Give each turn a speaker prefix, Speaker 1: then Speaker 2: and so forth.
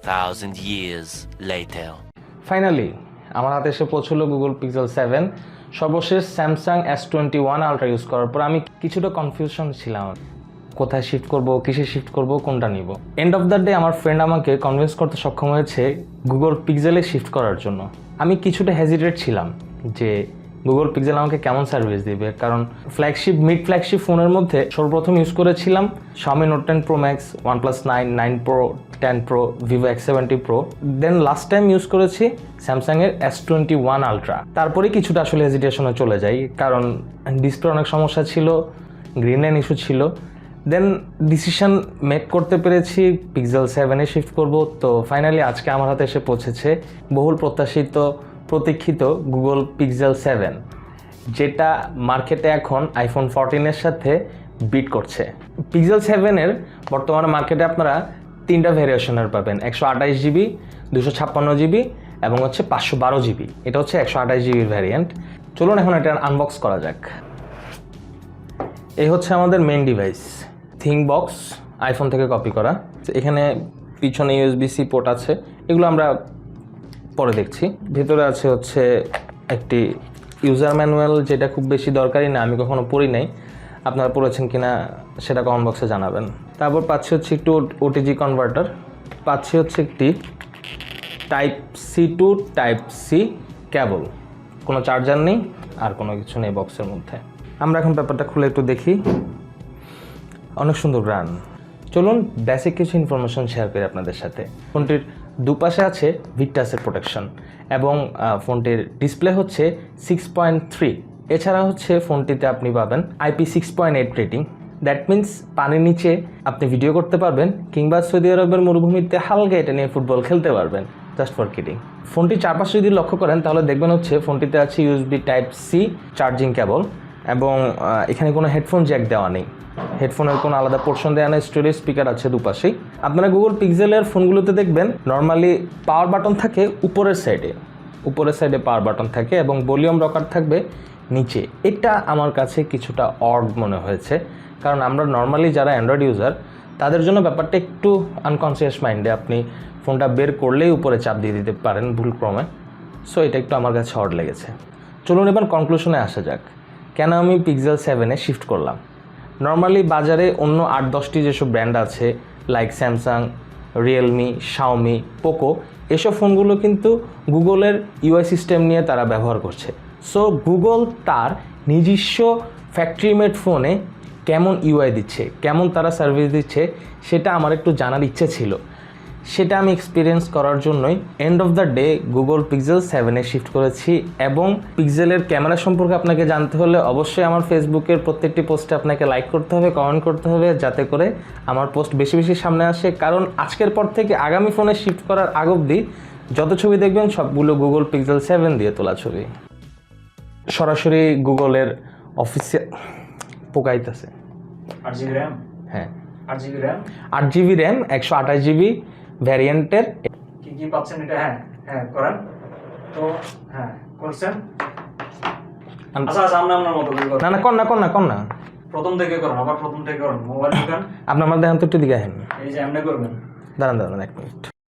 Speaker 1: 2,000 years later.
Speaker 2: Finally আমার হাতে এসে পৌঁছলো গুগল পিক্সেল 7 সর্বশেষ স্যামসাং S21 আলট্রা ইউজ করার পর আমি কিছুটা কনফিউশন ছিলাম কোথায় শিফট করব কিসে শিফট করব কোনটা নিব এন্ড অফ দ্য ডে আমার ফ্রেন্ড আমাকে কনভিন্স করতে সক্ষম হয়েছে গুগল পিক্সেলে শিফট করার জন্য আমি কিছুটা হেজিটেট ছিলাম যে গুগল পিক্সেল আমাকে কেমন সার্ভিস দিবে কারণ মিড ফ্ল্যাগশিপ ফোনের মধ্যে সর্বপ্রথম ইউজ করেছিলাম Xiaomi Note 10 Pro Max, OnePlus 9, 9 Pro, 10 Pro, Vivo X70 Pro, দেন লাস্ট টাইম ইউজ করেছি স্যামসাং এর S21 আলট্রা তারপরে কিছুটা আসলে হেজিটেশনে চলে যাই কারণ ডিসপ্লে অনেক সমস্যা ছিল গ্রিন লাইন ইস্যু ছিল দেন ডিসিশন মেক করতে পেরেছি পিক্সেল 7 এ শিফট করব তো ফাইনালি আজকে আমার হাতে এসে পৌঁছেছে বহুল প্রতীক্ষিত গুগল পিক্সেল 7 যেটা মার্কেটে এখন আইফোন 14 এর সাথে বিট করছে পিক্সেল 7 এর বর্তমানে মার্কেটে আপনারা তিনটা ভেরিয়েশনের পাবেন 128GB 256GB এবং হচ্ছে 512GB এটা হচ্ছে 128GB ভ্যারিয়েন্ট চলুন এখন এটা আনবক্স করা যাক এই হচ্ছে আমাদের মেইন ডিভাইস থিংবক্স আইফোন থেকে কপি করা এখানে পিছনে USB-C পোর্ট আছে এগুলো আমরা পরে দেখছি ভিতরে আছে হচ্ছে একটি ইউজার ম্যানুয়াল যেটা খুব বেশি দরকারি না আমি কখনো পড়ি নাই আপনারা পড়েছেন কিনা সেটা কমেন্ট বক্সে জানাবেন তারপর পাচ্ছি হচ্ছে একটু OTG কনভার্টার পাচ্ছি হচ্ছে একটি Type-C to Type-C কেবল কোনো চার্জার নেই আর কোনো কিছু নেই বক্সের মধ্যে আমরা এখন ব্যাপারটা খুলে একটু দেখি অনেক সুন্দর গ্রান চলুন বেসিক কিছু ইনফরমেশন শেয়ার করি আপনাদের সাথে ফোনটির দুপাশে আছে ভিক্টাসের প্রোটেকশন এবং ফোনটির ডিসপ্লে হচ্ছে 6.3 এছাড়া হচ্ছে ফোনটিতে আপনি পাবেন IP6.8 রেটিং দ্যাট মিন্স পানির নিচে আপনি ভিডিও করতে পারবেন কিংবা সৌদি আরবের মরুভূমিতে হালকা এটা নিয়ে ফুটবল খেলতে পারবেন জাস্ট ফর কিডিং ফোনটির চারপাশে যদি লক্ষ্য করেন তাহলে দেখবেন হচ্ছে ফোনটিতে আছে USB Type-C চার্জিং কেবল এবং এখানে কোনো হেডফোন জ্যাক দেওয়া নেই হেডফোনের কোনো আলাদা পোর্শন দেওয়া নেই স্টোরেজ স্পিকার আছে দুপাশেই আপনারা গুগল পিক্সেলের ফোনগুলোতে দেখবেন নর্মালি পাওয়ার বাটন থাকে উপরের সাইডে পাওয়ার বাটন থাকে এবং ভলিউম রকার থাকবে নিচে এটা আমার কাছে কিছুটা অড মনে হয়েছে কারণ আমরা নর্মালি যারা অ্যান্ড্রয়েড ইউজার তাদের জন্য ব্যাপারটা একটু আনকনসিয়াস মাইন্ডে আপনি ফোনটা বের করলেই উপরে চাপ দিয়ে দিতে পারেন ভুলক্রমে সো এটা একটু আমার কাছে অড লেগেছে চলুন এবার কনক্লুশনে আসা যাক কেন আমি পিক্সেল 7 শিফট করলাম নর্মালি বাজারে অন্য 8-10টি যেসব ব্র্যান্ড আছে like Samsung Realme Xiaomi Poco এসব ফোনগুলো কিন্তু গুগলের UI সিস্টেম নিয়ে তারা ব্যবহার করছে সো গুগল তার নিজস্ব ফ্যাক্টরি মেড ফোনে কেমন UI দিচ্ছে কেমন তারা সার্ভিস দিচ্ছে সেটা আমার একটু জানার ইচ্ছে ছিল সেটা আমি এক্সপিরিয়েন্স করার জন্যই end of the day Google pixel 7 shift করেছি এবং পিক্সেলের ক্যামেরা সম্পর্কে আপনাকে জানতে হলে অবশ্যই আমার ফেসবুকের প্রত্যেকটি পোস্টে আপনাকে লাইক করতে হবে কমেন্ট করতে হবে যাতে করে আমার পোস্ট বেশি বেশি সামনে আসে কারণ আজকের পর থেকে আগামী ফোনে শিফট করার আগ অবধি যত ছবি দেখবেন সবগুলো গুগল পিক্সেল 7 দিয়ে তোলা ছবি সরাসরি গুগলের অফিসিয়াল পোকাইতেছে
Speaker 3: 8GB RAM
Speaker 2: হ্যাঁ
Speaker 3: 8GB RAM
Speaker 2: 128GB ভ্যারিয়েন্টের
Speaker 3: কি পাচ্ছেন এটা হ্যাঁ করেন তো হ্যাঁ করছেন আচ্ছা আপনার মতো
Speaker 2: না
Speaker 3: প্রথম থেকে করেন আবার প্রথম থেকে করেন মোবাইল দোকান
Speaker 2: আপনার আমার দেখেন তো একটু দিকে আসেন
Speaker 3: এই যে এমনি করবেন
Speaker 2: দাঁড়ান 1 মিনিট